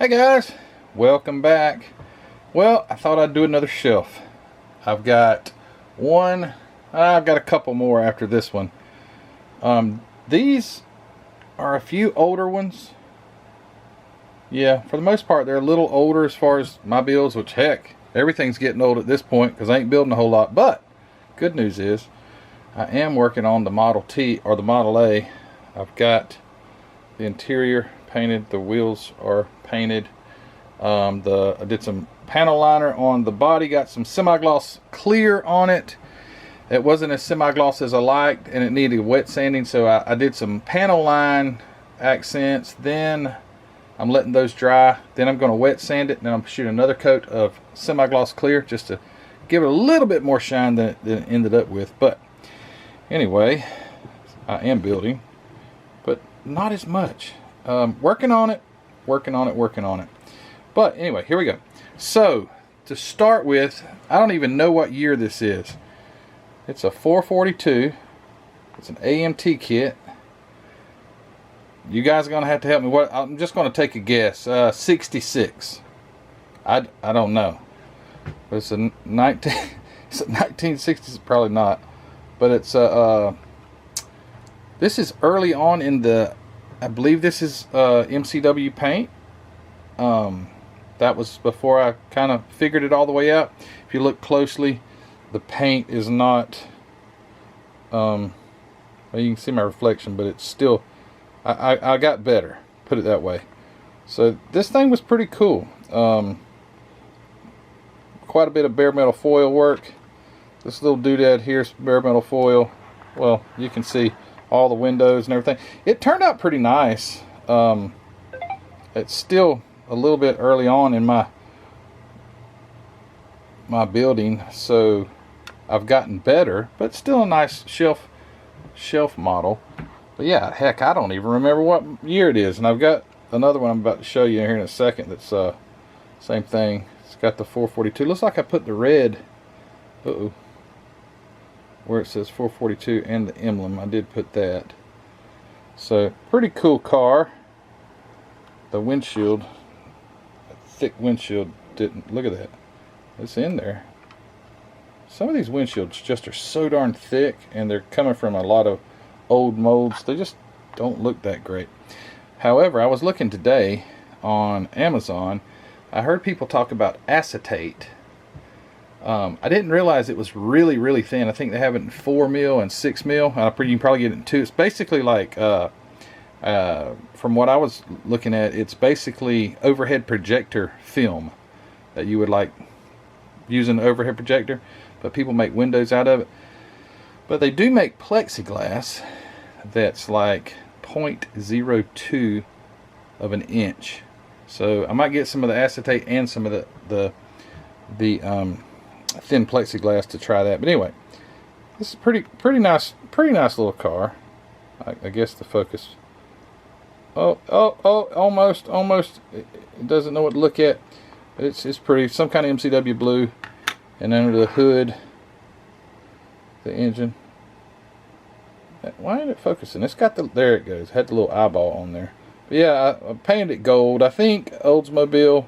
Hey guys, welcome back. Well, I thought I'd do another shelf. I've got a couple more after this one. These are a few older ones. Yeah, for the most part they're a little older as far as my builds, which heck, everything's getting old at this point because I ain't building a whole lot. But good news is I am working on the Model T or the Model A. I've got the interior painted, the wheels are painted. I did some panel liner on the body, got some semi-gloss clear on it. It wasn't as semi-gloss as I liked and it needed wet sanding, so I did some panel line accents. Then I'm letting those dry, then I'm going to wet sand it, and then I'm shooting another coat of semi-gloss clear just to give it a little bit more shine than it ended up with. But anyway, I am building, but not as much. Working on it. But anyway, here we go. So to start with, I don't even know what year this is. It's a 442. It's an AMT kit. You guys are gonna have to help me. What? I'm just gonna take a guess. 66. I don't know. But it's a 19. It's a 1960s. Probably not. But it's this is early on in the. I believe this is MCW paint. That was before I kind of figured it all the way out. If you look closely, the paint is not. Well, you can see my reflection, but it's still. I got better. Put it that way. So this thing was pretty cool. Quite a bit of bare metal foil work. This little doodad here is bare metal foil. Well, you can see all the windows and everything. It turned out pretty nice. It's still a little bit early on in my building, so I've gotten better, but still a nice shelf model. But yeah, heck, I don't even remember what year it is. And I've got another one I'm about to show you here in a second that's same thing. It's got the 442. Looks like I put the red where it says 442 and the emblem. I did put that. So pretty cool car. The windshield, thick windshield, didn't look at that. It's in there. Some of these windshields just are so darn thick, and they're coming from a lot of old molds. They just don't look that great. However, I was looking today on Amazon. I heard people talk about acetate. I didn't realize it was really, really thin. I think they have it in 4 mil and 6 mil. You can probably get it in 2. It's basically like, from what I was looking at, it's basically overhead projector film that you would like use an overhead projector, but people make windows out of it. But they do make plexiglass that's like 0.02 of an inch. So I might get some of the acetate and some of the thin plexiglass to try that. But anyway, this is pretty nice little car. I guess the focus. Almost. It doesn't know what to look at. But it's pretty. Some kind of MCW blue, and under the hood, the engine. Why ain't it focusing? It's got the. There it goes. Had the little eyeball on there. But yeah, I painted it gold. I think Oldsmobile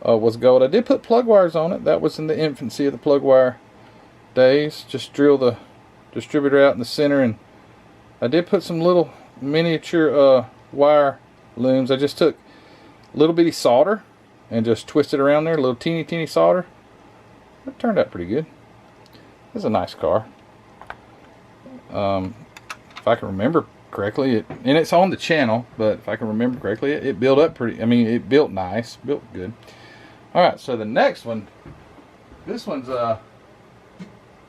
was gold. I did put plug wires on it. That was in the infancy of the plug wire days. Just drill the distributor out in the center, and I did put some little miniature wire looms. I just took little bitty solder and just twisted around there, a little teeny solder. It turned out pretty good. It's a nice car. If I can remember correctly, and it's on the channel, but if I can remember correctly, it built up pretty. It built nice, built good. All right, so the next one, this one's a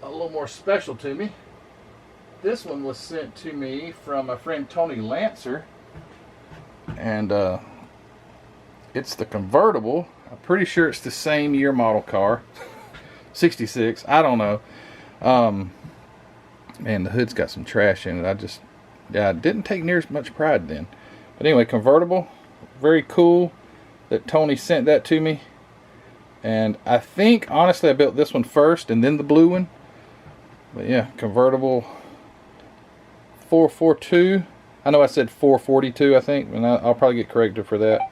little more special to me. This one was sent to me from my friend Tony Lancer, and it's the convertible. I'm pretty sure it's the same year model car, 66. I don't know. Man, the hood's got some trash in it. I didn't take near as much pride then. But anyway, convertible, very cool that Tony sent that to me. And I think, honestly, I built this one first and then the blue one. But yeah, convertible 442. I know I said 442, I think, and I'll probably get corrected for that.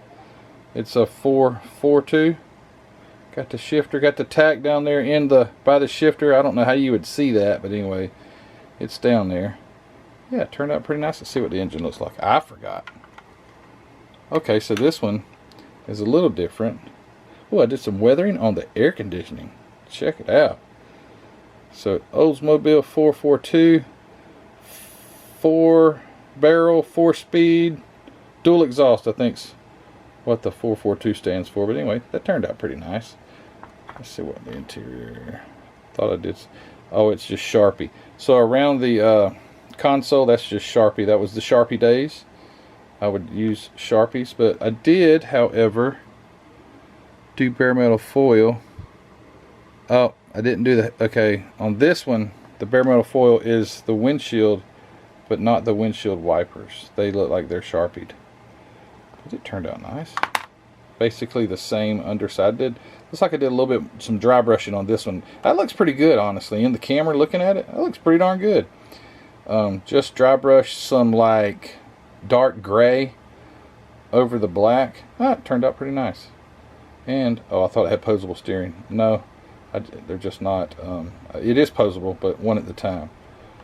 It's a 442. Got the shifter, got the tack down there in the by the shifter. I don't know how you would see that, but anyway, it's down there. Yeah, it turned out pretty nice. Let's see what the engine looks like. I forgot. Okay, so this one is a little different. Oh, I did some weathering on the air conditioning. Check it out. So Oldsmobile 442, 4-barrel, 4-speed, dual exhaust, I think's what the 442 stands for. But anyway, that turned out pretty nice. Let's see what the interior. Thought I did. Oh, it's just Sharpie. So around the console, that's just Sharpie. That was the Sharpie days. I would use Sharpies, but I did, however, do bare metal foil. Oh, I didn't do that. Okay, on this one, the bare metal foil is the windshield, but not the windshield wipers. They look like they're Sharpied. But it turned out nice. Basically the same underside. Looks like I did a little bit some dry brushing on this one. That looks pretty good, honestly. In the camera, looking at it, that looks pretty darn good. Just dry brush some like dark gray over the black. It turned out pretty nice. And oh, I thought it had posable steering. No, they're just not. It is posable, but one at a time.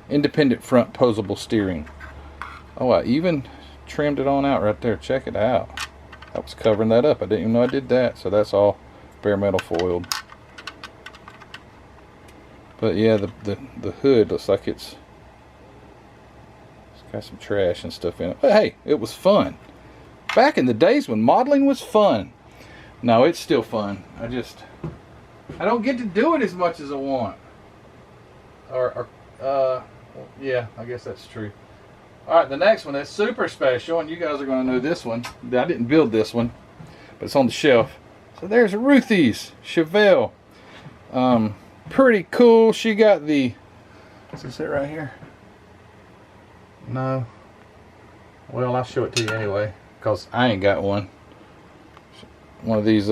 Independent front posable steering. Oh, I even trimmed it on out right there. Check it out. I was covering that up. I didn't even know I did that. So that's all bare metal foiled. But yeah, the hood looks like it's got some trash and stuff in it. But hey, it was fun. Back in the days when modeling was fun. No, it's still fun. I don't get to do it as much as I want. Yeah, I guess that's true. Alright, the next one is super special, and you guys are going to know this one. I didn't build this one, but it's on the shelf. So there's Ruthie's Chevelle. Pretty cool. She got the... Is this it right here? No. Well, I'll show it to you anyway, because I ain't got one. One of these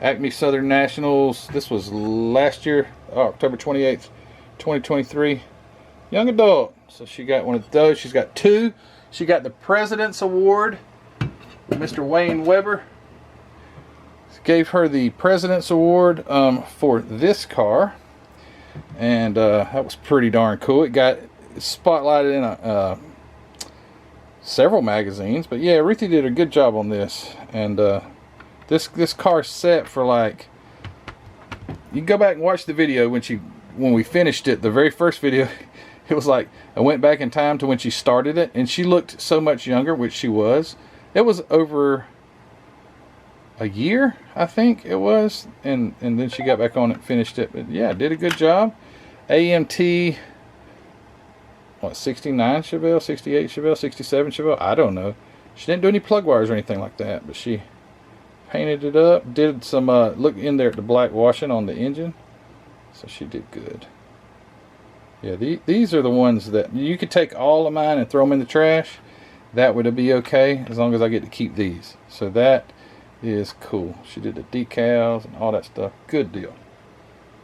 Acme Southern Nationals. This was last year, October 28th, 2023. Young adult. So she got one of those. She's got two. She got the President's Award. Mr. Wayne Weber gave her the President's Award for this car. And that was pretty darn cool. It got spotlighted in several magazines. But yeah, Ruthie did a good job on this. And this car's set for like... You can go back and watch the video when we finished it, the very first video. It was like I went back in time to when she started it, and she looked so much younger, which she was. It was over a year, I think it was, and then she got back on it and finished it. But yeah, did a good job. AMT, what, 69 Chevelle, 68 Chevelle, 67 Chevelle, I don't know. She didn't do any plug wires or anything like that, but she painted it up, did some look in there at the black washing on the engine, so she did good. Yeah, these are the ones that you could take all of mine and throw them in the trash. That would be okay as long as I get to keep these. So that is cool. She did the decals and all that stuff. Good deal.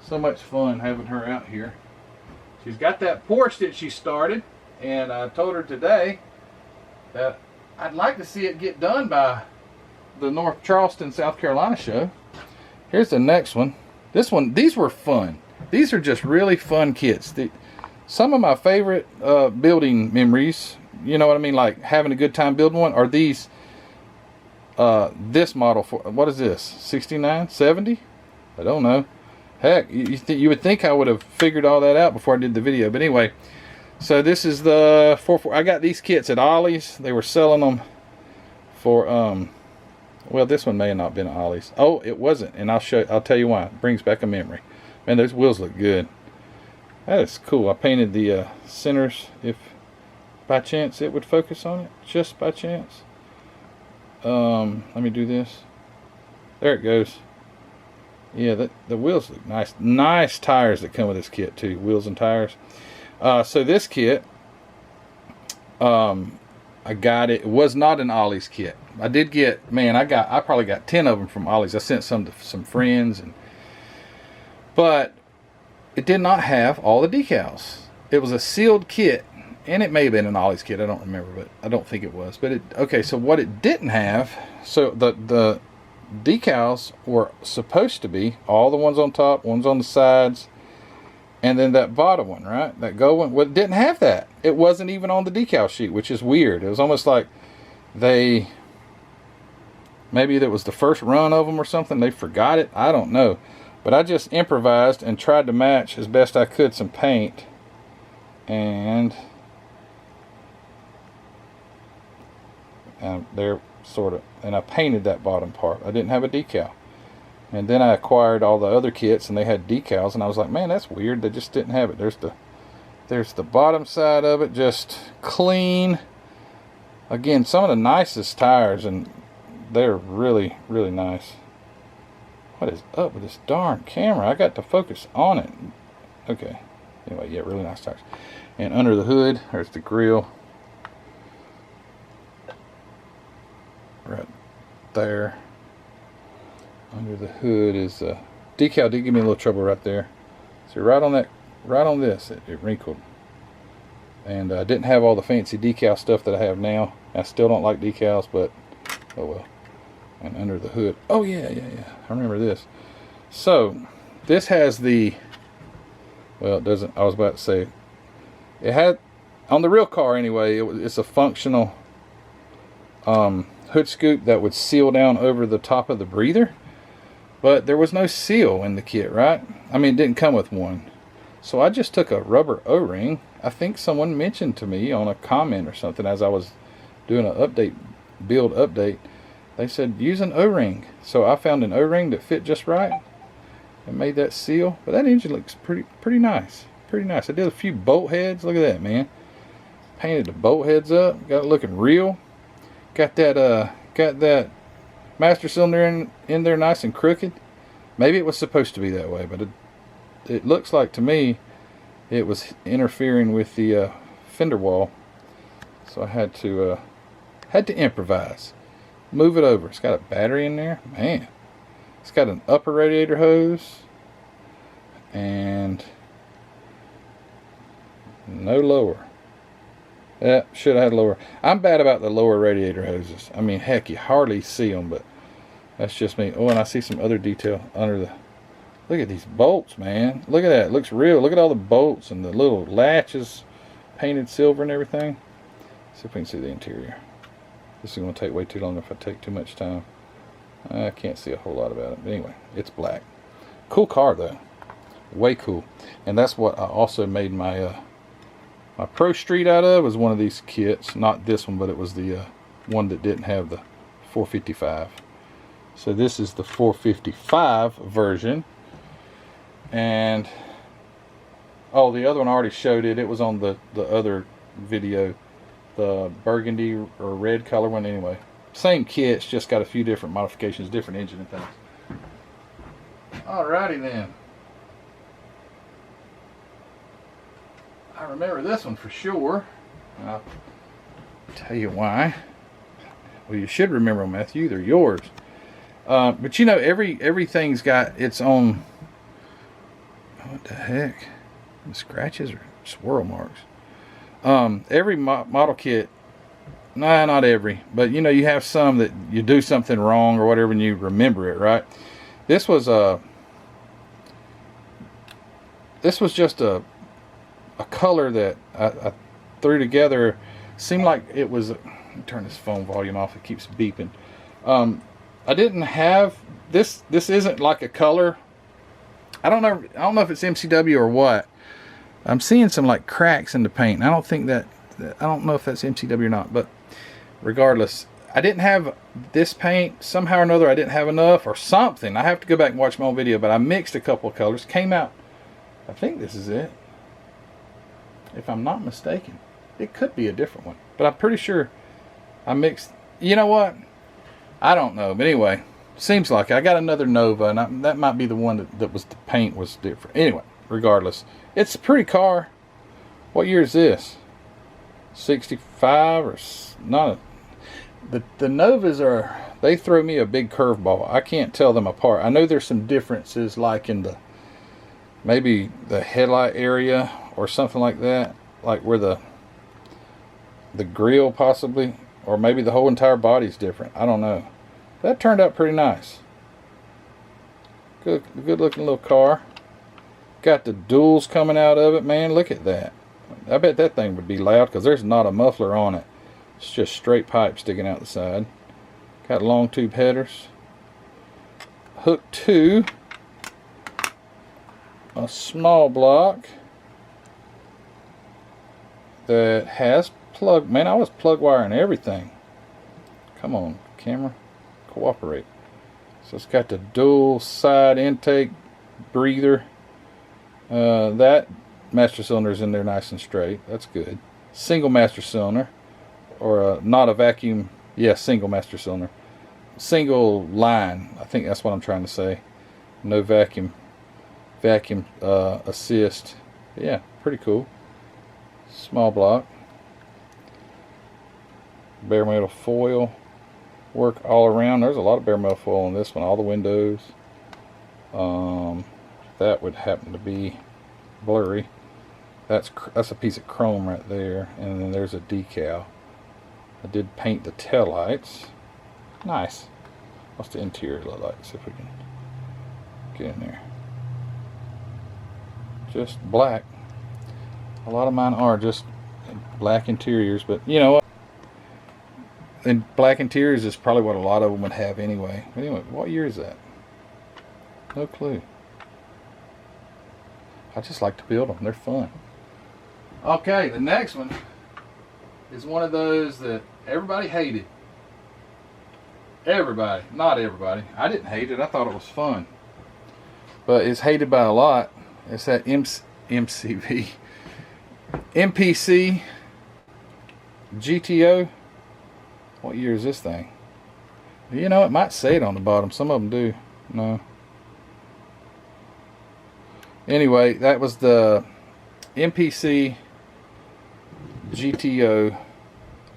So much fun having her out here. She's got that Porsche that she started, and I told her today that I'd like to see it get done by the North Charleston, South Carolina show. Here's the next one. These were fun. These are just really fun kits. Some of my favorite building memories, you know what I mean, like having a good time building one, are these, this model, for what is this, 69, 70? I don't know. Heck, you would think I would have figured all that out before I did the video. But anyway, so this is the 44. I got these kits at Ollie's. They were selling them for, well, this one may have not been at Ollie's. Oh, it wasn't, and I'll tell you why. It brings back a memory. Man, those wheels look good. That is cool. I painted the centers, if by chance it would focus on it, just by chance. Let me do this. There it goes. Yeah, the wheels look nice. Nice tires that come with this kit too. Wheels and tires. So this kit, I got it. It was not an Ollie's kit. I did get, man, I probably got 10 of them from Ollie's. I sent some to some friends, but it did not have all the decals. It was a sealed kit, and it may have been an Ollie's kit, I don't remember, but I don't think it was. But it, okay, so what it didn't have, so the decals were supposed to be all the ones on top, ones on the sides, and then that bottom one, right? That gold one. Well, it didn't have that. It wasn't even on the decal sheet, which is weird. It was almost like maybe that was the first run of them or something. They forgot it. I don't know. But I just improvised and tried to match as best I could some paint. And they're sort of, and I painted that bottom part. I didn't have a decal. And then I acquired all the other kits and they had decals, and I was like, man, that's weird. They just didn't have it. There's the bottom side of it, just clean. Again, some of the nicest tires, and they're really, really nice. What is up with this darn camera? I got to focus on it. Okay. Anyway, yeah, really nice tires. And under the hood, there's the grill. Right there. Under the hood is decal. Did give me a little trouble right there. So right on this, it wrinkled. And I didn't have all the fancy decal stuff that I have now. I still don't like decals, but oh well. And under the hood, oh yeah, I remember this. So this has the, well, it doesn't, I was about to say, it had, on the real car anyway, it's a functional hood scoop that would seal down over the top of the breather. But there was no seal in the kit, right? I mean, it didn't come with one. So I just took a rubber O-ring. I think someone mentioned to me on a comment or something as I was doing an build update. They said, use an O-ring. So I found an O-ring that fit just right and made that seal. But that engine looks pretty nice. Pretty nice. I did a few bolt heads. Look at that, man. Painted the bolt heads up. Got it looking real. Got that master cylinder in there nice and crooked. Maybe it was supposed to be that way, but it looks like to me it was interfering with the fender wall. So I had to improvise. Move it over. It's got a battery in there. Man. It's got an upper radiator hose and no lower. Yeah, should have had lower. I'm bad about the lower radiator hoses. I mean, heck, you hardly see them, but that's just me. Oh, and I see some other detail under the... Look at these bolts, man. Look at that. It looks real. Look at all the bolts and the little latches painted silver and everything. See if we can see the interior. This is going to take way too long if I take too much time. I can't see a whole lot about it. But anyway, it's black. Cool car, though. Way cool. And that's what I also made my... my Pro Street out of was one of these kits. Not this one, but it was the one that didn't have the 455. So this is the 455 version. And oh, the other one I already showed it. It was on the other video. The burgundy or red color one. Anyway, same kit. It's just got a few different modifications, different engine and things. Alrighty then. I remember this one for sure. I'll tell you why. Well, you should remember them, Matthew. They're yours. But you know, everything's got its own. What the heck? The scratches or swirl marks. Every model kit. Nah, not every. But you know, you have some that you do something wrong or whatever, and you remember it, right? This was just a color that I threw together. Seemed like it was. Let me turn this phone volume off. It keeps beeping. I didn't have this. This isn't like a color. I don't know if it's MCW or what. I'm seeing some like cracks in the paint. I don't think that. I don't know if that's MCW or not. But regardless, I didn't have this paint. Somehow or another, I didn't have enough or something. I have to go back and watch my own video. But I mixed a couple of colors. Came out. I think this is it. If I'm not mistaken, it could be a different one, but I'm pretty sure I mixed. You know what? I don't know, but anyway, seems like I got another Nova, and that might be the one that was the paint was different. Anyway, regardless, it's a pretty car. What year is this? 65 or not? The Novas are, they throw me a big curveball. I can't tell them apart. I know there's some differences, like in the maybe the headlight area or something like that, like where the the grill possibly, or maybe the whole entire body's different. I don't know. That turned out pretty nice. Good looking little car. Got the duals coming out of it, man. Look at that. I bet that thing would be loud because there's not a muffler on it. It's just straight pipe sticking out the side. Got long tube headers. Hook 2. A small block that has plug. Man, I was plug wiring everything. Come on, camera, cooperate. So it's got the dual side intake breather. That master cylinder is in there nice and straight. That's good. Single master cylinder, or not a vacuum. Yeah, single master cylinder. Single line. I think that's what I'm trying to say. No vacuum assist. Yeah, pretty cool. Small block. Bare metal foil work all around. There's a lot of bare metal foil on this one. All the windows. That would happen to be blurry. That's a piece of chrome right there, and then there's a decal. I did paint the taillights. Nice. What's the interior look like? See if we can get in there. Just black. A lot of mine are just black interiors, but you know what? And black interiors is probably what a lot of them would have anyway. Anyway, what year is that? No clue. I just like to build them. They're fun. Okay, the next one is one of those that everybody hated. Everybody. Not everybody. I didn't hate it. I thought it was fun. But it's hated by a lot. It's that MPC GTO. What year is this thing? You know, it might say it on the bottom. Some of them do. No. Anyway, that was the MPC GTO,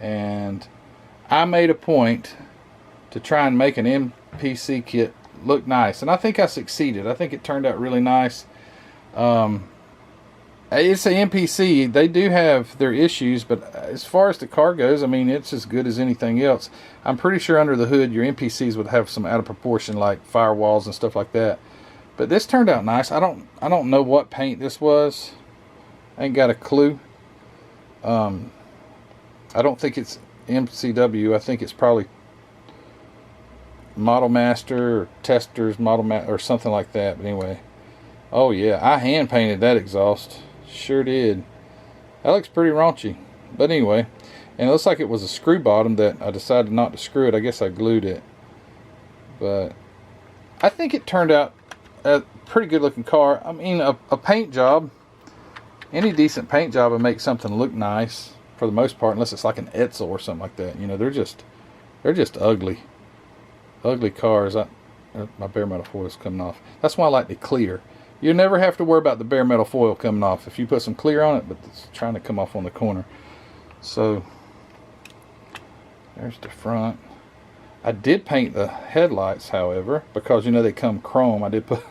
and I made a point to try and make an MPC kit look nice, and I think I succeeded. I think it turned out really nice. It's a MPC. They do have their issues, but as far as the car goes, I mean, it's as good as anything else. I'm pretty sure under the hood your MPCs would have some out of proportion, like firewalls and stuff like that. But this turned out nice. I don't know what paint this was. I ain't got a clue. I don't think it's MCW. I think it's probably Model Master or Testers or something like that. But anyway, oh yeah, I hand painted that exhaust. Sure did. That looks pretty raunchy. But anyway, and it looks like it was a screw bottom that I decided not to screw it. I guess I glued it. But I think it turned out a pretty good looking car. I mean, a paint job, any decent paint job will make something look nice for the most part, unless it's like an Edsel or something like that. You know, they're just ugly cars. My bare metal foil is coming off. That's why I like the clear. You never have to worry about the bare metal foil coming off if you put some clear on it, but it's trying to come off on the corner. So there's the front. I did paint the headlights, however, because you know they come chrome. I did put a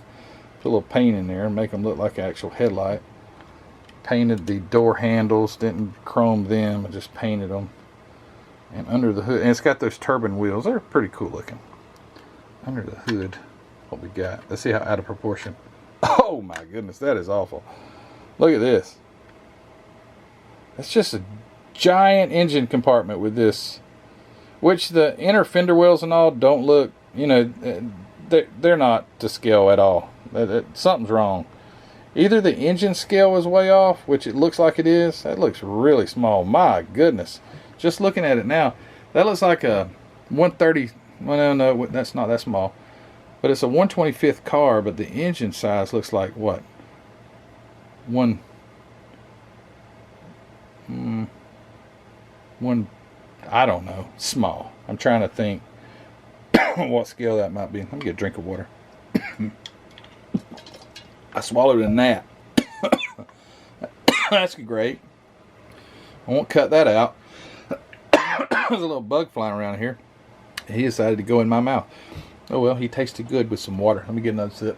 little paint in there and make them look like an actual headlight. Painted the door handles, didn't chrome them, I just painted them. And under the hood, and it's got those turbine wheels. They're pretty cool looking. Under the hood, what we got? Let's see how out of proportion. Oh my goodness, that is awful. Look at this. It's just a giant engine compartment with this, which the inner fender wells and all don't look, you know, they're not to scale at all. Something's wrong. Either the engine scale is way off, which it looks like it is. That looks really small. My goodness. Just looking at it now, that looks like a 130. Well, no, that's not that small. But it's a 125th car, but the engine size looks like what? One, I don't know, small. I'm trying to think what scale that might be. Let me get a drink of water. I swallowed a gnat. That's great. I won't cut that out. There's a little bug flying around here. He decided to go in my mouth. Oh well, he tasted good with some water. Let me get another sip.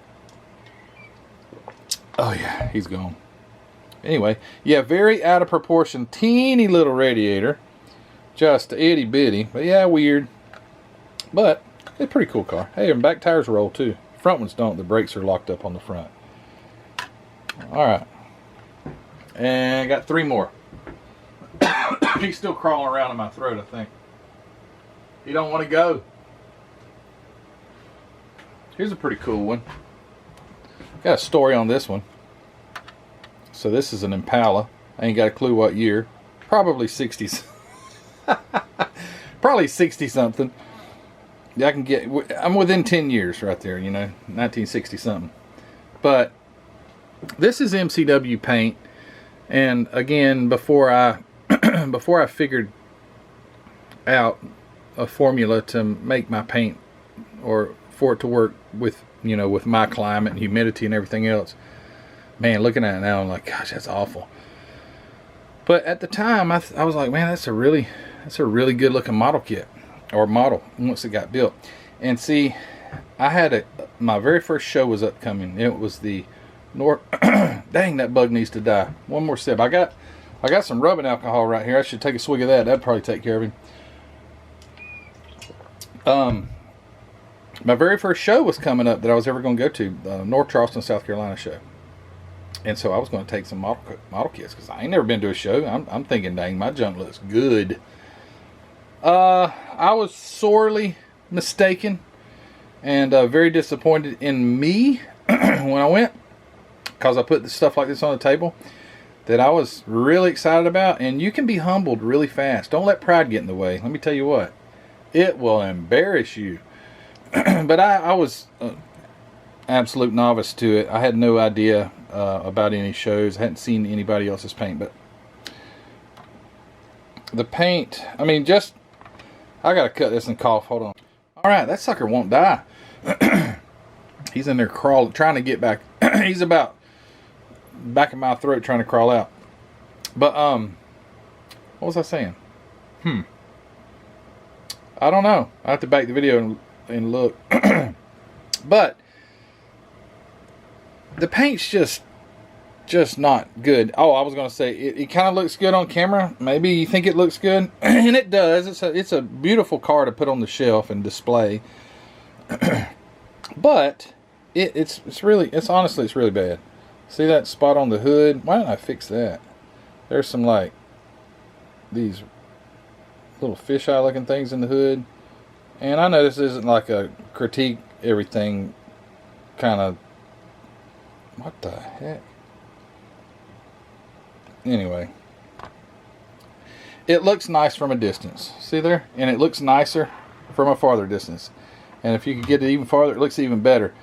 Oh yeah, he's gone. Anyway, yeah, very out of proportion, teeny little radiator. just itty bitty. But yeah, weird. But it's a pretty cool car. Hey, and back tires roll too. Front ones don't. The brakes are locked up on the front. Alright. And I got 3 more. He's still crawling around in my throat, I think. He don't want to go. Here's a pretty cool one. Got a story on this one. So this is an Impala. I ain't got a clue what year. Probably 60s. Probably 60 something. Yeah, I'm within 10 years right there, you know, 1960 something. But this is MCW paint, and again, before I figured out a formula to make my paint, or for it to work with, you know, with my climate and humidity and everything else, man, looking at it now, I'm like, gosh, that's awful. But at the time, I was like, man, that's a really good looking model kit, or model, once it got built. And see, I had my very first show was upcoming. It was the dang, that bug needs to die. One more sip. I got some rubbing alcohol right here. I should take a swig of that. That'd probably take care of him. My very first show was coming up that I was ever going to go to, the North Charleston, South Carolina show. And so I was going to take some model kits, because I ain't never been to a show. I'm thinking, dang, my junk looks good. I was sorely mistaken, and very disappointed in me when I went, because I put stuff like this on the table that I was really excited about. And you can be humbled really fast. Don't let pride get in the way. Let me tell you what, it will embarrass you. But I was absolute novice to it. I had no idea about any shows. I hadn't seen anybody else's paint, but the paint, I mean, just, I gotta cut this and cough. Hold on. All right, that sucker won't die. He's in there crawling, trying to get back. He's about back in my throat trying to crawl out. But what was I saying? I don't know. I have to back the video and look. But the paint's just not good. Oh, I was gonna say it kind of looks good on camera. Maybe you think it looks good, and it does. It's a beautiful car to put on the shelf and display. But it's honestly really bad. See that spot on the hood? Why didn't I fix that? There's some like these little fisheye looking things in the hood. And I know this isn't like a critique everything kind of, what the heck? Anyway, it looks nice from a distance. See there? And it looks nicer from a farther distance. And if you could get it even farther, it looks even better.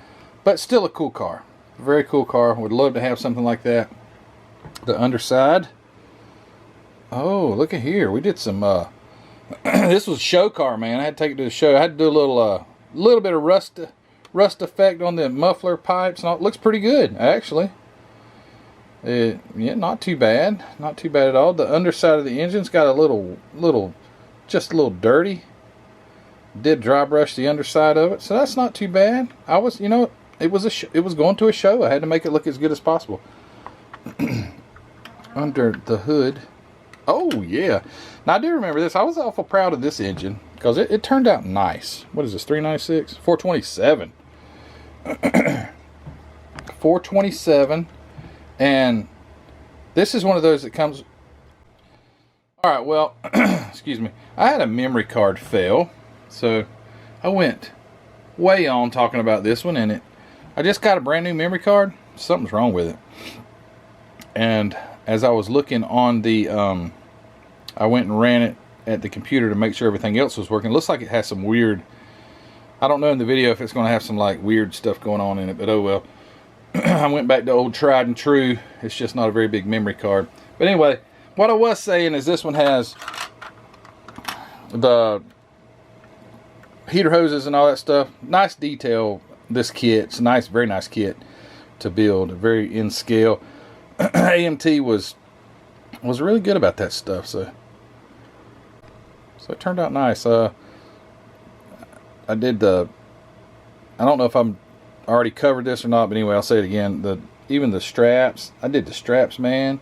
But still a cool car. Very cool car. Would love to have something like that. The underside. Oh, look at here. We did some this was show car, man. I had to take it to the show. I had to do a little bit of rust effect on the muffler pipes, and all. It looks pretty good, actually. Yeah, not too bad. Not too bad at all. The underside of the engine's got a just a little dirty. Did dry brush the underside of it, so that's not too bad. I was, you know, it was going to a show. I had to make it look as good as possible. Under the hood. Oh, yeah. Now, I do remember this. I was awful proud of this engine because it turned out nice. What is this, 396? 427. 427. And this is one of those that comes... All right, well, excuse me. I had a memory card fail. So I went way on talking about this one. And I just got a brand new memory card. Something's wrong with it. And as I was looking on the, I went and ran it at the computer to make sure everything else was working. It looks like it has some weird, I don't know in the video if it's going to have some like weird stuff going on in it, but oh well. I went back to old tried and true. It's just not a very big memory card. But anyway, what I was saying is this one has the heater hoses and all that stuff. Nice detail, this kit. It's a nice, very nice kit to build. Very in scale. AMT was really good about that stuff, so it turned out nice. I don't know if I'm already covered this or not, but anyway, I'll say it again. Even the straps, I did the straps, man,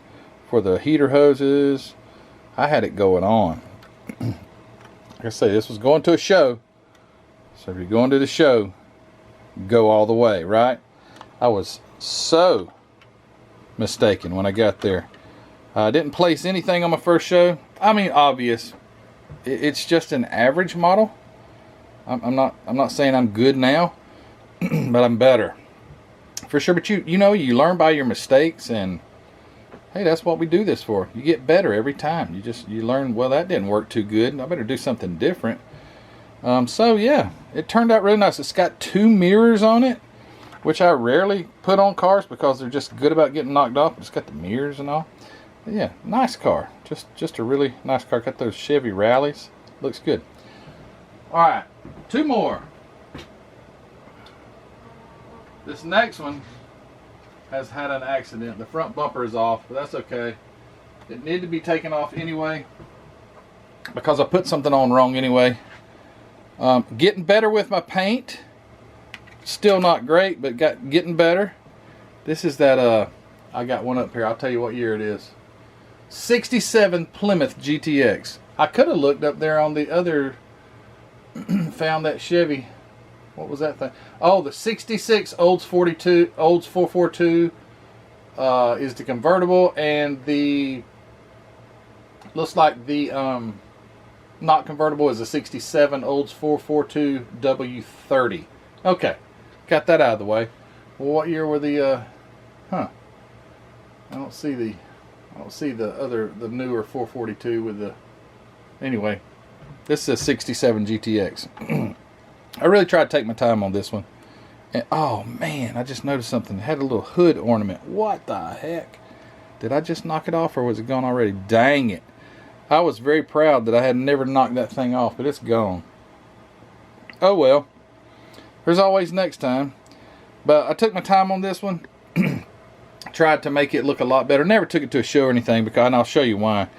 for the heater hoses. I had it going on. like I say, this was going to a show. So if you're going to the show, go all the way, right? I was so mistaken when I got there. I didn't place anything on my first show. I mean, obvious. It's just an average model. I'm not saying I'm good now, but I'm better for sure. But you know, you learn by your mistakes, and hey, that's what we do this for. You get better every time. You learn, well, that didn't work too good. I better do something different. So yeah, it turned out really nice. It's got 2 mirrors on it, which I rarely put on cars because they're just good about getting knocked off. It's got the mirrors and all. But yeah, nice car. Just a really nice car. Got those Chevy rallies. Looks good. All right, 2 more. This next one has had an accident. The front bumper is off, but that's okay. It needed to be taken off anyway because I put something on wrong anyway. Getting better with my paint. Still not great, but getting better. This is that, I got one up here. I'll tell you what year it is. 67 Plymouth GTX. I could have looked up there on the other, found that Chevy. What was that thing? Oh, the 66 Olds 442 is the convertible, and the, looks like the not convertible is a 67 Olds 442 W30. Okay, got that out of the way. Well, what year were the I don't see the the newer 442 with the, anyway, this is a 67 GTX. I really tried to take my time on this one. And oh man, I just noticed something. It had a little hood ornament. What the heck? Did I just knock it off, or was it gone already? Dang it. I was very proud that I had never knocked that thing off, but it's gone. Oh well. There's always next time. But I took my time on this one. Tried to make it look a lot better. Never took it to a show or anything, because, and I'll show you why.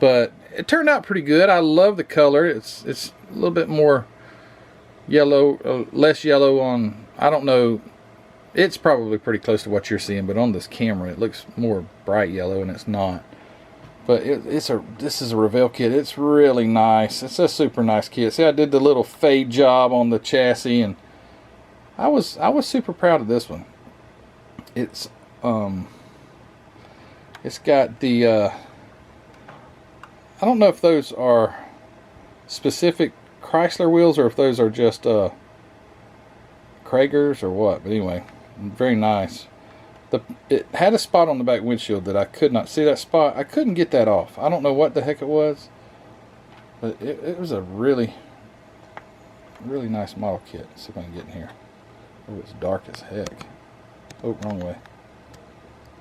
But it turned out pretty good. I love the color. It's a little bit more yellow, less yellow on, I don't know. It's probably pretty close to what you're seeing, but on this camera it looks more bright yellow, and it's not. But this is a Revell kit. It's really nice. It's a super nice kit. See, I did the little fade job on the chassis, and I was super proud of this one. It's got the I don't know if those are specific Chrysler wheels or if those are just Kragers or what, but anyway, very nice. It had a spot on the back windshield that I could not see. That spot, I couldn't get that off. I don't know what the heck it was, but it was a really nice model kit. Let's see if I can get in here. Oh, it's dark as heck. Oh, wrong way.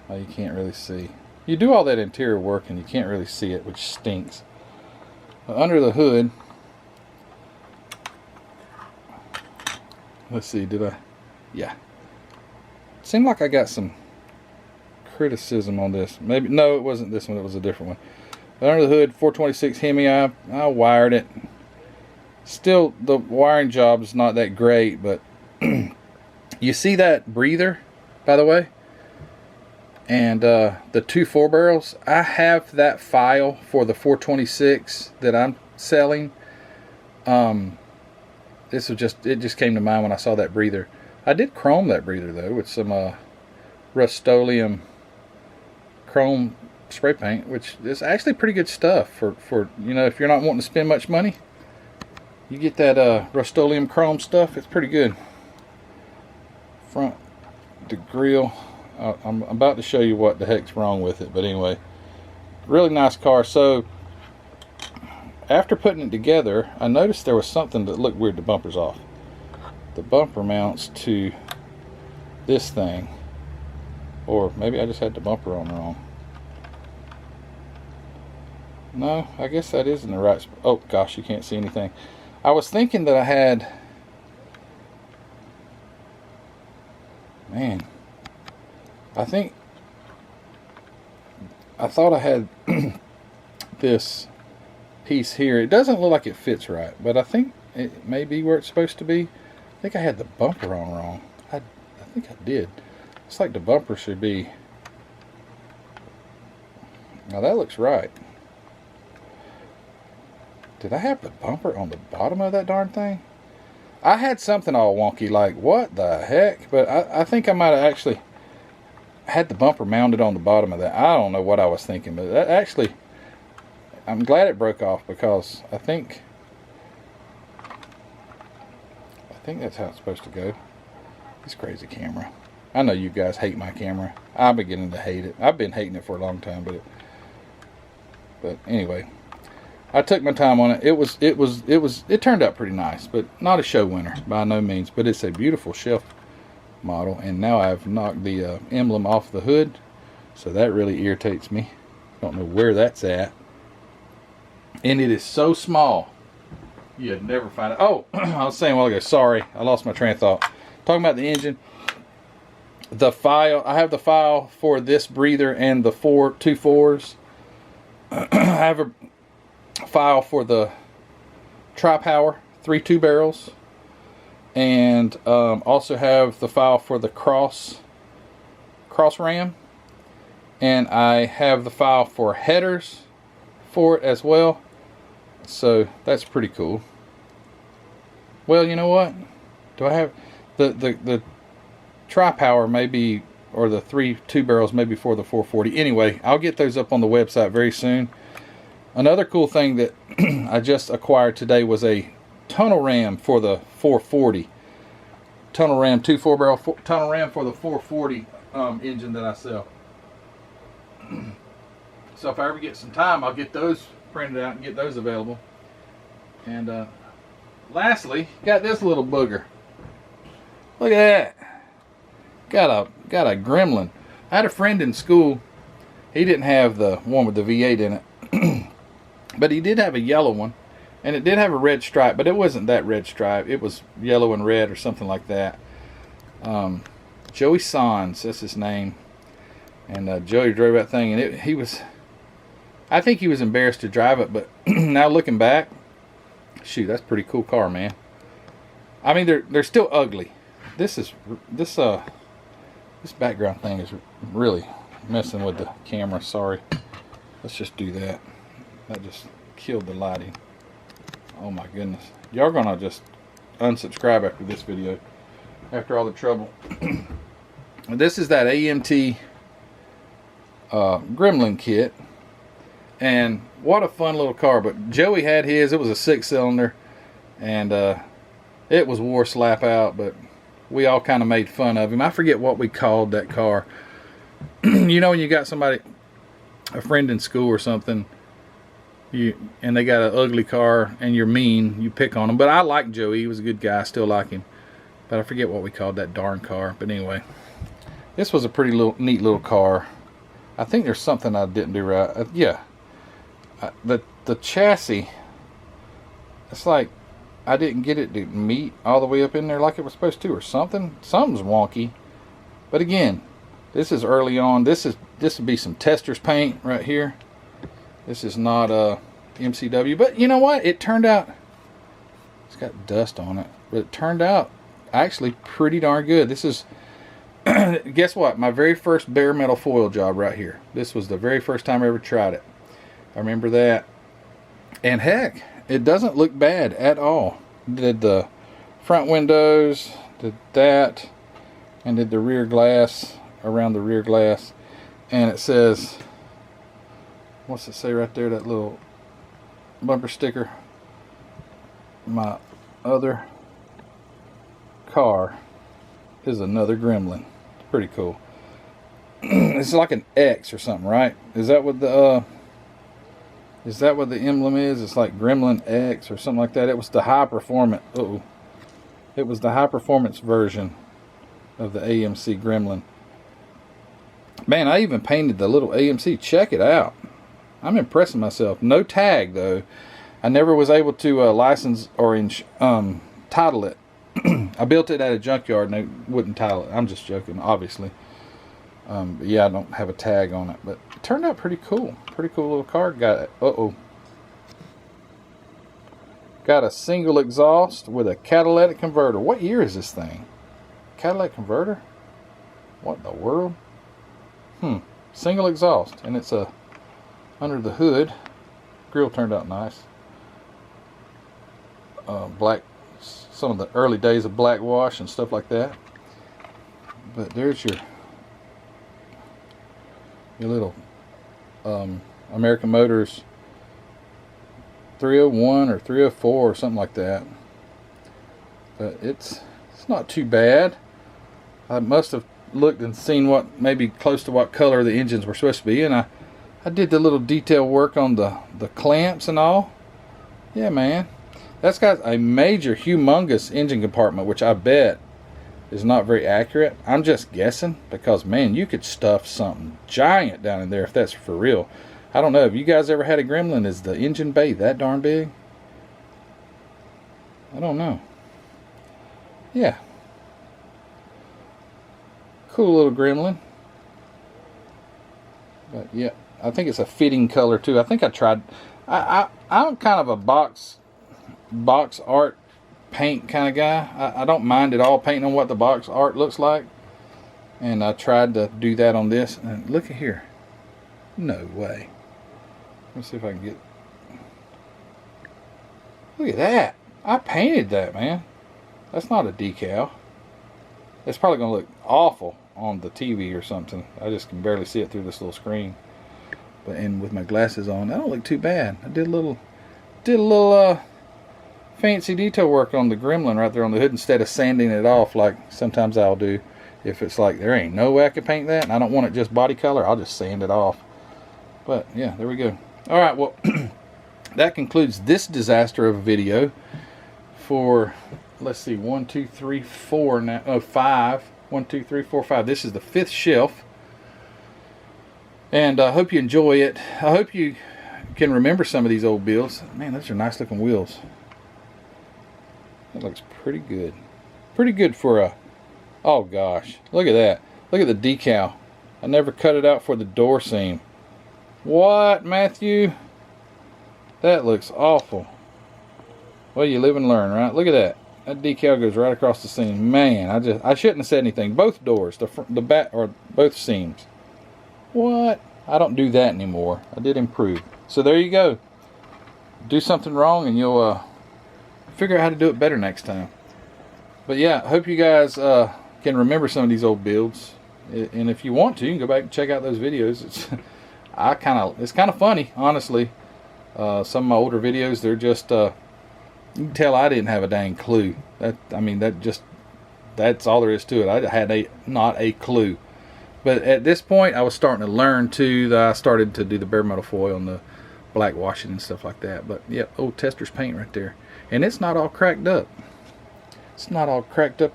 Oh, you can't really see. You do all that interior work and you can't really see it, which stinks. But under the hood, let's see, did I? Yeah. Seemed like I got some criticism on this. Maybe, no, it wasn't this one, it was a different one. But under the hood, 426 Hemi, I wired it. Still, the wiring job is not that great, but you see that breather, by the way? And the 2 4-barrels, I have that file for the 426 that I'm selling. It just came to mind when I saw that breather. I did chrome that breather though with some Rust-Oleum chrome spray paint, which is actually pretty good stuff for you know, if you're not wanting to spend much money. You get that Rust-Oleum chrome stuff, it's pretty good. Front, the grill, I'm about to show you what the heck's wrong with it, but anyway, really nice car. So after putting it together, I noticed there was something that looked weird. The bumper's off. The bumper mounts to this thing, or maybe I just had the bumper on wrong. No, I guess that is in the right spot. Oh gosh, you can't see anything. I was thinking that I had, man, I thought I had this piece here. It doesn't look like it fits right, but I think it may be where it's supposed to be. I think I had the bumper on wrong. I think I did. It's like the bumper should be. Now that looks right. Did I have the bumper on the bottom of that darn thing? I had something all wonky, like, what the heck? But I think I might have actually had the bumper mounted on the bottom of that. I don't know what I was thinking, but that actually, I'm glad it broke off, because I think that's how it's supposed to go. This crazy camera. I know you guys hate my camera. I'm beginning to hate it. I've been hating it for a long time, but anyway, I took my time on it. It turned out pretty nice, but not a show winner by no means. But it's a beautiful shelf model, and now I've knocked the emblem off the hood, so that really irritates me. Don't know where that's at, and it is so small you'd never find it. Oh, I was saying a while ago. Sorry, I lost my train of thought. Talking about the engine. The file. I have the file for this breather and the 2 4s. I have a file for the tri-power 3 2 barrels, and also have the file for the cross ram, and I have the file for headers for it as well. So that's pretty cool. Well, you know what? Do I have the tri-power maybe, or the 3 2 barrels maybe for the 440. Anyway, I'll get those up on the website very soon. Another cool thing that I just acquired today was a tunnel ram for the 440. Tunnel ram, 2 4 barrel tunnel ram for the 440 engine that I sell. So if I ever get some time, I'll get those printed out and get those available. And lastly, got this little booger. Look at that. Got a Gremlin. I had a friend in school. He didn't have the one with the V8 in it, but he did have a yellow one, and it did have a red stripe, but it wasn't that red stripe. It was yellow and red or something like that. Joey Sans, that's his name, and Joey drove that thing, and I think he was embarrassed to drive it, but now looking back, shoot, that's a pretty cool car, man. I mean, they're still ugly. This background thing is really messing with the camera. Sorry. Let's just do that. That just killed the lighting. Oh my goodness. Y'all gonna just unsubscribe after this video, after all the trouble. This is that AMT Gremlin kit, and what a fun little car. But Joey had his. It was a 6-cylinder, and it was wore slap out, but we all kind of made fun of him. I forget what we called that car. You know, when you got somebody, a friend in school or something, and they got an ugly car and you're mean, you pick on them. But I like Joey. He was a good guy. I still like him. But I forget what we called that darn car. But anyway, this was a pretty neat little car. I think there's something I didn't do right. The chassis, it's like I didn't get it to meet all the way up in there like it was supposed to, or something. Something's wonky. But again, this is early on. This would be some tester's paint right here. This is not MCW. But you know what? It turned out, it's got dust on it, but it turned out actually pretty darn good. This is, guess what? My very first bare metal foil job right here. This was the very first time I ever tried it. I remember that. And heck, it doesn't look bad at all. Did the front windows, did that, and did the rear glass, around the rear glass. And it says, what's it say right there, that little bumper sticker? My other car is another Gremlin. Pretty cool. It's like an X or something, right? Is that what the emblem is? It's like Gremlin X or something like that. It was the high performance. It was the high performance version of the AMC Gremlin. Man, I even painted the little AMC. Check it out. I'm impressing myself. No tag though. I never was able to license or title it. I built it at a junkyard and they wouldn't title it. I'm just joking, obviously. But yeah, I don't have a tag on it, but it turned out pretty cool. Pretty cool little car. Got a single exhaust with a catalytic converter. What year is this thing? Catalytic converter? What in the world? Single exhaust, and it's under the hood. Grill turned out nice. some of the early days of black wash and stuff like that. But there's your little American Motors 301 or 304 or something like that. But it's not too bad. I must have looked and seen what maybe close to what color the engines were supposed to be, and I did the little detail work on the clamps and all. Yeah, man, that's got a major humongous engine compartment, which I bet is not very accurate. I'm just guessing, because man, you could stuff something giant down in there if that's for real. I don't know, have you guys ever had a Gremlin? Is the engine bay that darn big? I don't know. Yeah, cool little Gremlin. But yeah, I think it's a fitting color too. I think I tried. I'm kind of a box art paint kind of guy. I don't mind at all painting on what the box art looks like, and I tried to do that on this. And look at here, no way. Let's see if I can get. Look at that! I painted that, man. That's not a decal. It's probably gonna look awful on the TV or something. I just can barely see it through this little screen. But and with my glasses on, that don't look too bad. I did a little fancy detail work on the Gremlin right there on the hood instead of sanding it off like sometimes I'll do. If it's like there ain't no way I can paint that and I don't want it just body color, I'll just sand it off. But yeah, there we go. All right, well, that concludes this disaster of a video for, let's see, 1, 2, 3, 4 now. Oh, 5. 1, 2, 3, 4, 5. This is the 5th shelf. And I hope you enjoy it. I hope you can remember some of these old builds. Man, those are nice looking wheels. That looks pretty good. Pretty good for a, oh gosh, look at that. Look at the decal. I never cut it out for the door seam. What, Matthew? That looks awful. Well, you live and learn, right? Look at that. That decal goes right across the seam. Man, I shouldn't have said anything. Both doors, the back, or both seams. What? I don't do that anymore. I did improve. So there you go. Do something wrong and you'll figure out how to do it better next time. But yeah, I hope you guys can remember some of these old builds. And if you want to, you can go back and check out those videos. It's kind of funny, honestly. Some of my older videos, they're just you can tell I didn't have a dang clue. That's all there is to it. I had not a clue. But at this point, I was starting to learn too. That I started to do the bare metal foil and the black washing and stuff like that. But yeah, old Tester's paint right there, and it's not all cracked up. It's not all cracked up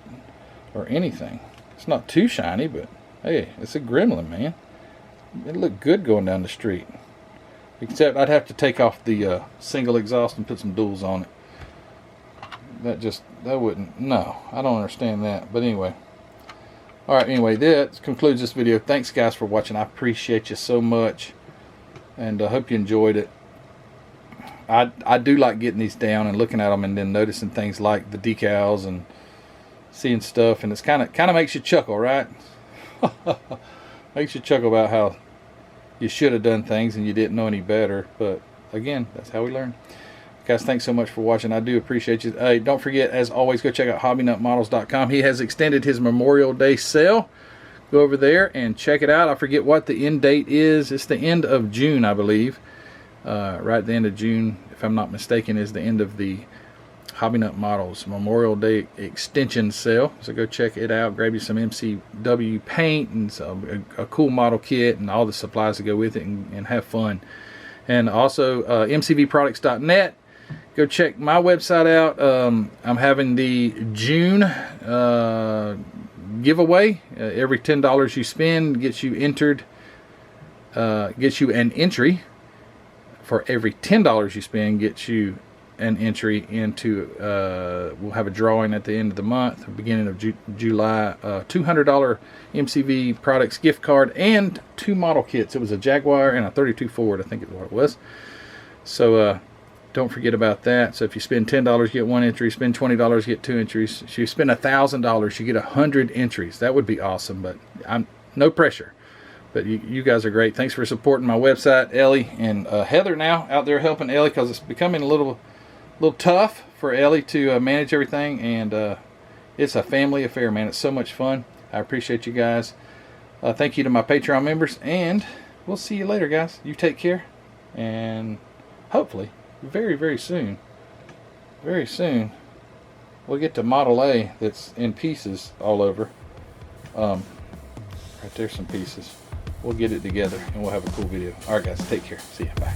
or anything. It's not too shiny, but hey, it's a Gremlin, man. It looked good going down the street. Except I'd have to take off the single exhaust and put some duals on it. That wouldn't, no, I don't understand that. But anyway. Alright, anyway, that concludes this video. Thanks guys for watching. I appreciate you so much. And I hope you enjoyed it. I do like getting these down and looking at them and then noticing things like the decals and seeing stuff. And it's kind of makes you chuckle, right? Makes you chuckle about how you should have done things and you didn't know any better. But again, that's how we learn. Guys, thanks so much for watching. I do appreciate you. Hey, don't forget, as always, go check out hobbynutmodels.com. He has extended his Memorial Day sale. Go over there and check it out. I forget what the end date is. It's the end of June, I believe. Right at the end of June, if I'm not mistaken, is the end of the Hobby Nut Models Memorial Day extension sale. So go check it out. Grab you some MCW paint and a cool model kit and all the supplies to go with it and have fun. And also mcvproducts.net. Go check my website out. I'm having the June giveaway. Every $10 you spend gets you entered. Gets you an entry. For every $10 you spend, gets you an entry into. We'll have a drawing at the end of the month, beginning of July. $200 MCV Products gift card and 2 model kits. It was a Jaguar and a 32 Ford, I think is what it was. So. Don't forget about that. So if you spend $10, you get 1 entry. Spend $20, you get 2 entries. If you spend $1,000, you get 100 entries. That would be awesome, but I'm no pressure. But you guys are great. Thanks for supporting my website. Ellie and Heather now out there helping Ellie because it's becoming a little tough for Ellie to manage everything, and it's a family affair, man. It's so much fun. I appreciate you guys. Thank you to my Patreon members, and we'll see you later, guys. You take care, and hopefully very, very soon, we'll get to Model A that's in pieces all over. Right there's some pieces. We'll get it together, and we'll have a cool video. All right, guys, take care. See ya. Bye.